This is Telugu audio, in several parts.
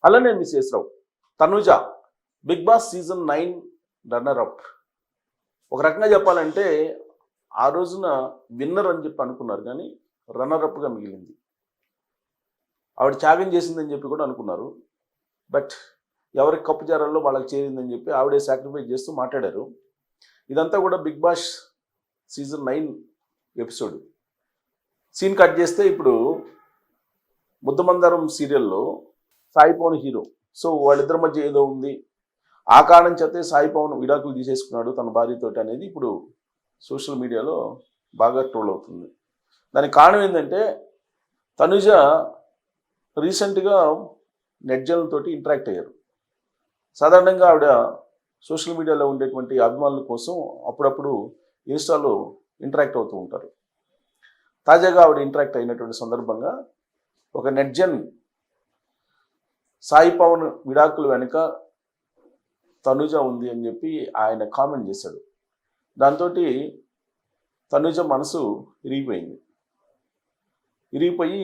అలానే Mrs Rao Tanuja Big boss season 9 runner up. ఒక రకంగా చెప్పాలంటే ఆ రోజున విన్నర్ అని చెప్పి అనుకున్నారు, కానీ రన్నర్ అప్గా మిగిలింది. ఆవిడ త్యాగం చేసిందని చెప్పి కూడా అనుకున్నారు. బట్ ఎవరికి కప్పు జారాల్లో వాళ్ళకి చేరిందని చెప్పి ఆవిడే సాక్రిఫైస్ చేస్తూ మాట్లాడారు. ఇదంతా కూడా big boss season 9 episode. Scene cut చేస్తే ఇప్పుడు ముద్దమందారం సీరియల్లో సాయి పవన్ హీరో. సో వాళ్ళిద్దరి మధ్య ఏదో ఉంది, ఆ కారణం చేతే సాయి పవన్ విడాకులు తీసేసుకున్నాడు తన భార్యతోటి అనేది ఇప్పుడు సోషల్ మీడియాలో బాగా ట్రోల్ అవుతుంది. దానికి కారణం ఏంటంటే తనుజ రీసెంట్గా నెట్జన్లతోటి ఇంటరాక్ట్ అయ్యారు. సాధారణంగా ఆవిడ సోషల్ మీడియాలో ఉండేటువంటి అభిమానుల కోసం అప్పుడప్పుడు ఇన్స్టాలో ఇంటరాక్ట్ అవుతూ ఉంటారు. తాజాగా ఆవిడ ఇంటరాక్ట్ అయినటువంటి సందర్భంగా ఒక నెట్జన్ సాయి పవన్ విడాకులు వెనుక తనుజ ఉంది అని చెప్పి ఆయన కామెంట్ చేశాడు. దాంతో తనుజ మనసు ఇరిగిపోయింది. ఇరిగిపోయి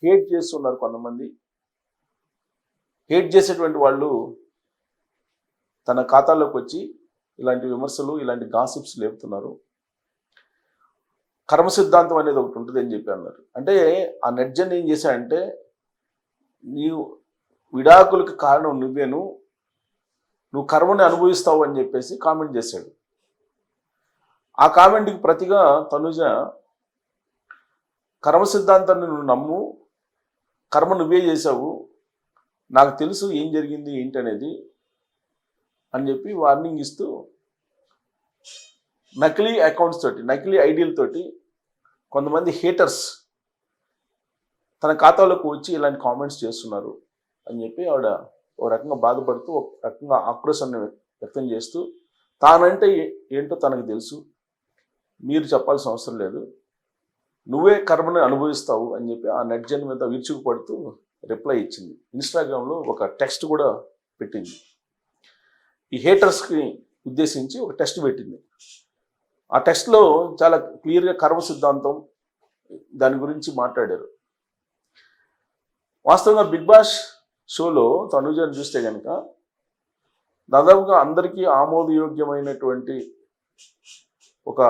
హేట్ చేస్తున్నారు కొంతమంది. హేట్ చేసేటువంటి వాళ్ళు తన ఖాతాలోకి వచ్చి ఇలాంటి విమర్శలు, ఇలాంటి గాసిప్స్ లేపుతున్నారు. కర్మ సిద్ధాంతం అనేది ఒకటి ఉంటుంది అని చెప్పి అన్నారు. అంటే ఆ నెట్జన్ ఏం చేశాడంటే, నీవు విడాకులకు కారణం నువ్వేను, నువ్వు కర్మని అనుభవిస్తావు అని చెప్పేసి కామెంట్ చేశాడు. ఆ కామెంట్కి ప్రతిగా తనుజ, కర్మ సిద్ధాంతాన్ని నువ్వు నమ్ము, కర్మ నువ్వే చేసావు, నాకు తెలుసు ఏం జరిగింది ఏంటి అనేది అని చెప్పి వార్నింగ్ ఇస్తూ నకిలీ అకౌంట్స్ తోటి, నకిలీ ఐడీలతోటి కొంతమంది హేటర్స్ తన ఖాతాలోకి వచ్చి ఇలాంటి కామెంట్స్ చేస్తున్నారు అని చెప్పి ఆవిడ ఒక రకంగా బాధపడుతూ, ఒక రకంగా ఆక్రోశాన్ని వ్యక్తం చేస్తూ, తానంటే ఏంటో తనకు తెలుసు, మీరు చెప్పాల్సిన అవసరం లేదు, నువ్వే కర్మని అనుభవిస్తావు అని చెప్పి ఆ నెట్జన్ మీద విరుచుకుపడుతూ రిప్లై ఇచ్చింది. ఇన్స్టాగ్రామ్లో ఒక టెక్స్ట్ కూడా పెట్టింది. ఈ హేటర్స్కి ఉద్దేశించి ఒక టెక్స్ట్ పెట్టింది. ఆ టెక్స్ట్లో చాలా క్లియర్గా కర్మ సిద్ధాంతం దాని గురించి మాట్లాడారు. వాస్తవంగా బిగ్ బాస్ షోలో తనుజను చూస్తే కనుక దాదాపుగా అందరికీ ఆమోదయోగ్యమైనటువంటి ఒక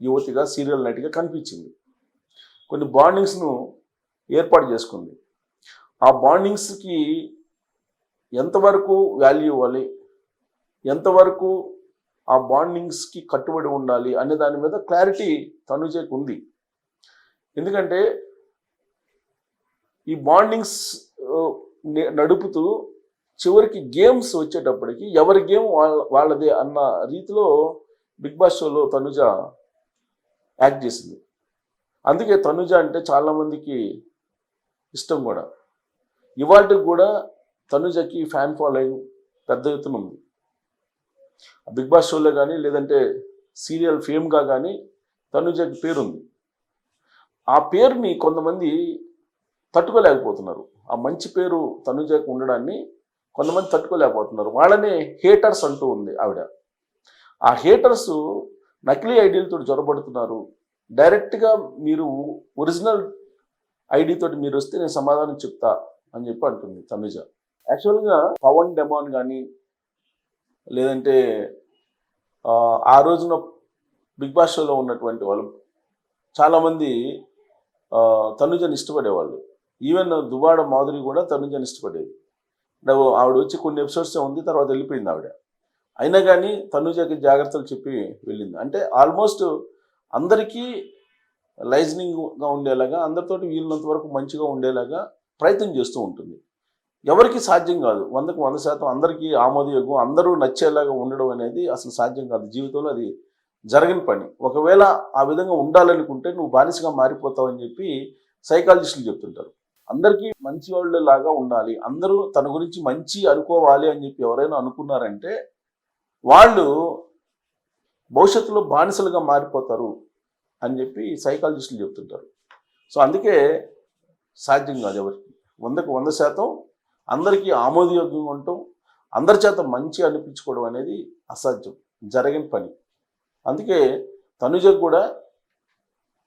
యువతిగా, సీరియల్ నటిగా కనిపించింది. కొన్ని బాండింగ్స్ను ఏర్పాటు చేసుకుంది. ఆ బాండింగ్స్కి ఎంతవరకు వాల్యూ ఇవ్వాలి, ఎంతవరకు ఆ బాండింగ్స్కి కట్టుబడి ఉండాలి అనే దాని మీద క్లారిటీ తనుజకు ఉంది. ఎందుకంటే ఈ బాండింగ్స్ నడుపుతూ చివరికి గేమ్స్ వచ్చేటప్పటికి ఎవరి గేమ్ వాళ్ళదే అన్న రీతిలో బిగ్ బాస్ షోలో తనుజ యాక్ట్ చేసింది. అందుకే తనుజ అంటే చాలామందికి ఇష్టం కూడా. ఇవాళకి కూడా తనుజకి ఫ్యాన్ ఫాలోయింగ్ పెద్ద ఎత్తున ఉంది. బిగ్ బాస్ షోలో కానీ లేదంటే సీరియల్ ఫేమ్గా కానీ తనుజకి పేరుంది. ఆ పేరుని కొంతమంది తట్టుకోలేకపోతున్నారు. ఆ మంచి పేరు తనుజకు ఉండడాన్ని కొంతమంది తట్టుకోలేకపోతున్నారు. వాళ్ళనే హేటర్స్ అంటూ ఉంది ఆవిడ. ఆ హేటర్స్ నకిలీ ఐడీలతో జొరబడుతున్నారు. డైరెక్ట్గా మీరు ఒరిజినల్ ఐడితోటి మీరు వస్తే నేను సమాధానం చెప్తా అని చెప్పి అంటుంది తనుజ. యాక్చువల్గా పవన్ డెమాన్ కానీ లేదంటే ఆ రోజున బిగ్ బాస్ షోలో ఉన్నటువంటి వాళ్ళు చాలామంది తనుజని ఇష్టపడేవాళ్ళు. ఈవెన్ దువ్వాడ మాధురి కూడా తనుజని ఇష్టపడేది. ఆవిడ వచ్చి కొన్ని ఎపిసోడ్సే ఉంది, తర్వాత వెళ్ళిపోయింది ఆవిడ. అయినా కానీ తనుజకి జాగ్రత్తలు చెప్పి వెళ్ళింది. అంటే ఆల్మోస్ట్ అందరికీ లైజనింగ్గా ఉండేలాగా, అందరితోటి వీళ్ళంత వరకు మంచిగా ఉండేలాగా ప్రయత్నం చేస్తూ ఉంటుంది. ఎవరికి సాధ్యం కాదు 100కు 100% అందరికీ ఆమోదయోగం, అందరూ నచ్చేలాగా ఉండడం అనేది అసలు సాధ్యం కాదు. జీవితంలో అది జరగని పని. ఒకవేళ ఆ విధంగా ఉండాలనుకుంటే నువ్వు బానిసగా మారిపోతావు అని చెప్పి సైకాలజిస్టులు చెప్తుంటారు. అందరికీ మంచి వాళ్ళలాగా ఉండాలి, అందరూ తన గురించి మంచి అనుకోవాలి అని చెప్పి ఎవరైనా అనుకున్నారంటే వాళ్ళు భవిష్యత్తులో బానిసలుగా మారిపోతారు అని చెప్పి సైకాలజిస్టులు చెప్తుంటారు. సో అందుకే సాధ్యం కాదు ఎవరికి. 100కు 100% అందరికీ ఆమోదయోగ్యంగా ఉండటం, అందరి చేత మంచి అనిపించుకోవడం అనేది అసాధ్యం, జరగని పని. అందుకే తనుజకు కూడా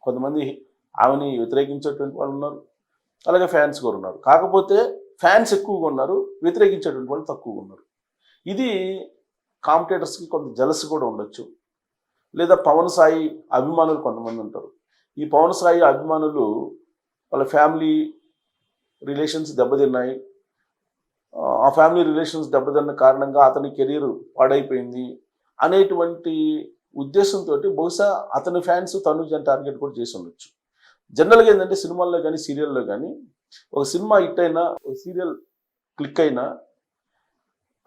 కొంతమంది ఆమెని వ్యతిరేకించేటువంటి వాళ్ళు ఉన్నారు, అలాగే ఫ్యాన్స్ కూడా ఉన్నారు. కాకపోతే ఫ్యాన్స్ ఎక్కువగా ఉన్నారు, వ్యతిరేకించేటువంటి వాళ్ళు తక్కువగా ఉన్నారు. ఇది కాంపిటేటర్స్కి కొంత జలస్ కూడా ఉండొచ్చు. లేదా పవన్ సాయి అభిమానులు కొంతమంది ఉంటారు. ఈ పవన్ సాయి అభిమానులు వాళ్ళ ఫ్యామిలీ రిలేషన్స్ దెబ్బతిన్నాయి, ఆ ఫ్యామిలీ రిలేషన్స్ దెబ్బతిన్న కారణంగా అతని కెరీర్ పాడైపోయింది అనేటువంటి ఉద్దేశంతో బహుశా అతని ఫ్యాన్స్ తనుజని టార్గెట్ కూడా చేసి ఉండొచ్చు. జనరల్గా ఏంటంటే సినిమాల్లో కానీ సీరియల్లో కానీ ఒక సినిమా హిట్ అయినా, ఒక సీరియల్ క్లిక్ అయినా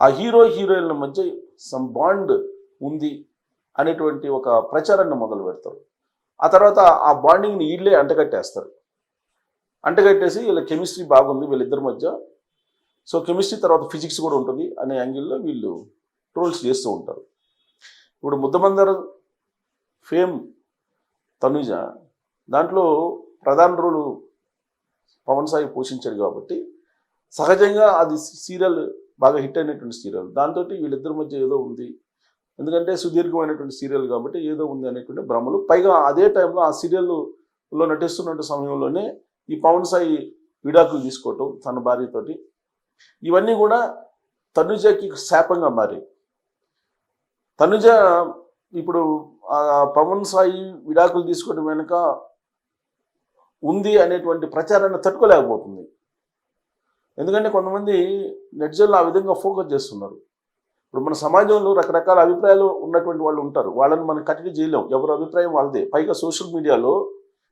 ఆ హీరో హీరోయిన్ల మధ్య సమ్ బాండ్ ఉంది అనేటువంటి ఒక ప్రచారాన్ని మొదలు పెడతారు. ఆ తర్వాత ఆ బాండింగ్ని వీళ్ళే అంటగట్టేస్తారు. అంటగట్టేసి వీళ్ళ కెమిస్ట్రీ బాగుంది వీళ్ళిద్దరి మధ్య, సో కెమిస్ట్రీ తర్వాత ఫిజిక్స్ కూడా ఉంటుంది అనే యాంగిల్లో వీళ్ళు ట్రోల్స్ చేస్తూ ఉంటారు. ఇప్పుడు ముద్దమందర్ ఫేమ్ తనుజ, దాంట్లో ప్రధాన రోలు పవన్ సాయి పోషించాడు కాబట్టి సహజంగా అది సీరియల్ బాగా హిట్ అయినటువంటి సీరియల్. దాంతో వీళ్ళిద్దరి మధ్య ఏదో ఉంది, ఎందుకంటే సుదీర్ఘమైనటువంటి సీరియల్ కాబట్టి ఏదో ఉంది అనేటువంటి భ్రమలు. పైగా అదే టైంలో ఆ సీరియల్లో నటిస్తున్న సమయంలోనే ఈ పవన్ సాయి విడాకులు తీసుకోవటం తన భార్యతోటి, ఇవన్నీ కూడా తనుజకి శాపంగా మారాయి. తనుజ ఇప్పుడు పవన్ సాయి విడాకులు తీసుకోవడం వెనుక ఉంది అనేటువంటి ప్రచారాన్ని తట్టుకోలేకపోతుంది. ఎందుకంటే కొంతమంది నెటిజన్లు ఆ విధంగా ఫోకస్ చేస్తున్నారు. ఇప్పుడు మన సమాజంలో రకరకాల అభిప్రాయాలు ఉన్నటువంటి వాళ్ళు ఉంటారు, వాళ్ళని మనం కట్టడి చేయలేం, ఎవరి అభిప్రాయం వాళ్ళదే. పైగా సోషల్ మీడియాలో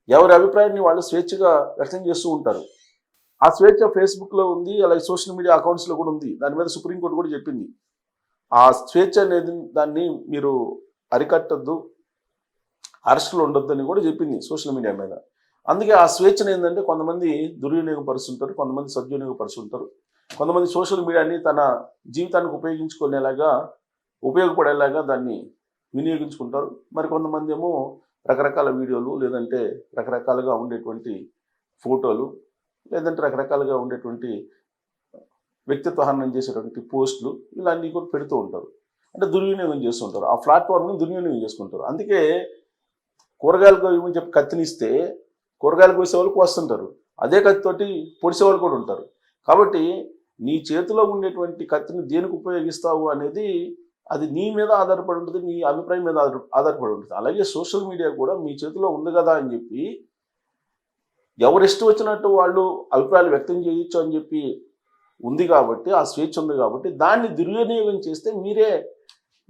ఎవరి అభిప్రాయాన్ని వాళ్ళు స్వేచ్ఛగా వ్యక్తం చేస్తూ ఉంటారు. ఆ స్వేచ్ఛ ఫేస్బుక్లో ఉంది, అలాగే సోషల్ మీడియా అకౌంట్స్లో కూడా ఉంది. దాని మీద సుప్రీంకోర్టు కూడా చెప్పింది, ఆ స్వేచ్ఛ అనేది దాన్ని మీరు అరికట్టద్దు, అరెస్టులు ఉండొద్దు అని కూడా చెప్పింది సోషల్ మీడియా మీద. అందుకే ఆ స్వేచ్ఛను ఏంటంటే కొంతమంది దుర్వినియోగపరుస్తుంటారు, కొంతమంది సద్వినియోగపరుస్తుంటారు. కొంతమంది సోషల్ మీడియాని తన జీవితానికి ఉపయోగపడేలాగా దాన్ని వినియోగించుకుంటారు. మరి కొంతమంది ఏమో రకరకాల వీడియోలు, లేదంటే రకరకాలుగా ఉండేటువంటి ఫోటోలు, లేదంటే రకరకాలుగా ఉండేటువంటి వ్యక్తిత్వ హననం చేసేటువంటి పోస్టులు, ఇలాంటివి కూడా పెడుతూ ఉంటారు. అంటే దుర్వినియోగం చేస్తుంటారు, ఆ ప్లాట్ఫామ్ని దుర్వినియోగం చేసుకుంటారు. అందుకే కూరగాయలకు ఇవ్వని చెప్పి కత్తినిస్తే కూరగాయలు కోసేవాళ్ళు కోస్తుంటారు, అదే కత్తితోటి పొడిసేవాళ్ళు కూడా ఉంటారు. కాబట్టి నీ చేతిలో ఉండేటువంటి కత్తిని దేనికి ఉపయోగిస్తావు అనేది అది నీ మీద ఆధారపడి ఉంటుంది, నీ అభిప్రాయం మీద ఆధారపడి ఉంటుంది. అలాగే సోషల్ మీడియా కూడా మీ చేతిలో ఉంది కదా అని చెప్పి ఎవరిష్టం వచ్చినట్టు వాళ్ళు అభిప్రాయాలు వ్యక్తం చేయొచ్చు అని చెప్పి ఉంది కాబట్టి, ఆ స్వేచ్ఛ ఉంది కాబట్టి దాన్ని దుర్వినియోగం చేస్తే మీరే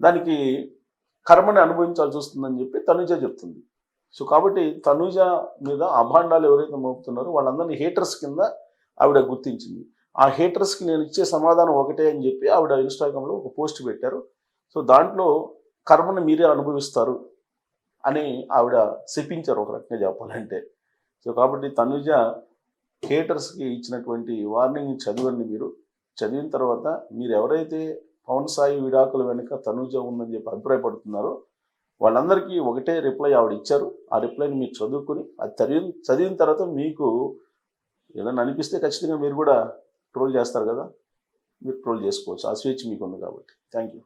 దానికి కర్మని అనుభవించాల్సి వస్తుందని చెప్పి తనుజ చెప్తుంది. సో కాబట్టి తనుజ మీద అభాండాలు ఎవరైతే మోపుతున్నారో వాళ్ళందరినీ హేటర్స్ కింద ఆవిడ గుర్తించింది. ఆ హేటర్స్కి నేను ఇచ్చే సమాధానం ఒకటే అని చెప్పి ఆవిడ ఇన్స్టాగ్రామ్లో ఒక పోస్ట్ పెట్టారు. సో దాంట్లో కర్మను మీరే అనుభవిస్తారు అని ఆవిడ శపించారు ఒక రకంగా చెప్పాలంటే. సో కాబట్టి తనుజ హేటర్స్కి ఇచ్చినటువంటి వార్నింగ్ చదవండి. మీరు చదివిన తర్వాత మీరు ఎవరైతే పవన్ సాయి విడాకుల వెనుక తనుజ ఉందని చెప్పి అభిప్రాయపడుతున్నారో వాళ్ళందరికీ ఒకటే రిప్లై ఆవిడ ఇచ్చారు. ఆ రిప్లైని మీరు చదువుకొని అది చదివిన తర్వాత మీకు ఏదైనా అనిపిస్తే ఖచ్చితంగా మీరు కూడా ట్రోల్ చేస్తారు కదా, మీరు ట్రోల్ చేసుకోవచ్చు, ఆ స్వేచ్ఛ మీకు ఉంది కాబట్టి. Thank you.